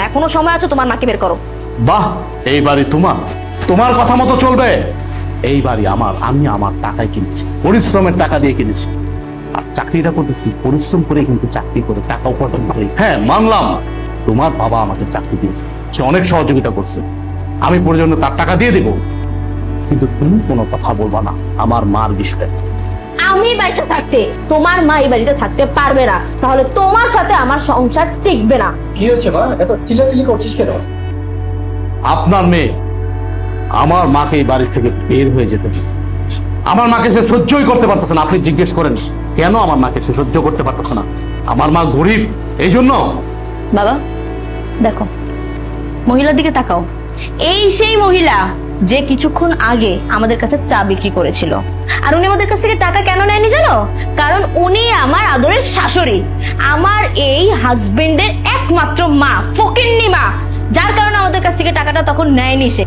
এখনো সময় আছে, তোমার মাকে বের করো। বাহ, এই বাড়ি তোমার কথা মতো চলবে। এই বাড়ি আমার, আমি আমার টাকায় কিনেছি, পরিশ্রমের টাকা দিয়ে কিনেছি। আর চাকরিটা করতেছি পরিশ্রম করে, কিন্তু চাকরি করে টাকা উপার্জন করি। হ্যাঁ মানলাম, তোমার বাবা আমাকে চাকরি দিয়েছে, সে অনেক সহযোগিতা করছে, আমি প্রয়োজনে তার টাকা দিয়ে দেবো, কিন্তু তুমি কোনো কথা বলবা না আমার মার বিষয়ে। আমি বাইচা থাকতে তোমার মা এই বাড়িতে থাকতে পারবে না, তাহলে তোমার সাথে আমার সংসার টিকবে না। কি হয়েছে মা, এত চিল্লাচিল্লি করছিস কেন? আপনার মেয়ে আমার মাকে এই বাড়ি থেকে বের হয়ে যেতে বলছে। আমার মাকে সে সহ্যই করতে পারতেছে না। আপনি জিজ্ঞেস করেন কেন আমার মাকে সে সহ্য করতে পারতেছে না? আমার মা গরিব, এই জন্য। বাবা দেখো, মহিলার দিকে তাকাও। এই সেই মহিলা যে কিছুক্ষণ আগে আমাদের কাছে চা বিক্রি করেছিল। আর উনি আমাদের কাছ থেকে টাকা কেন নেয়নি জানো? কারণ উনি আমার আদরের শাশুড়ি, আমার এই হাজবেন্ডের একমাত্র মা, ফকিন্নি মা, যার কারণে আমাদের কাছ থেকে টাকাটা তখন নেয়নি সে।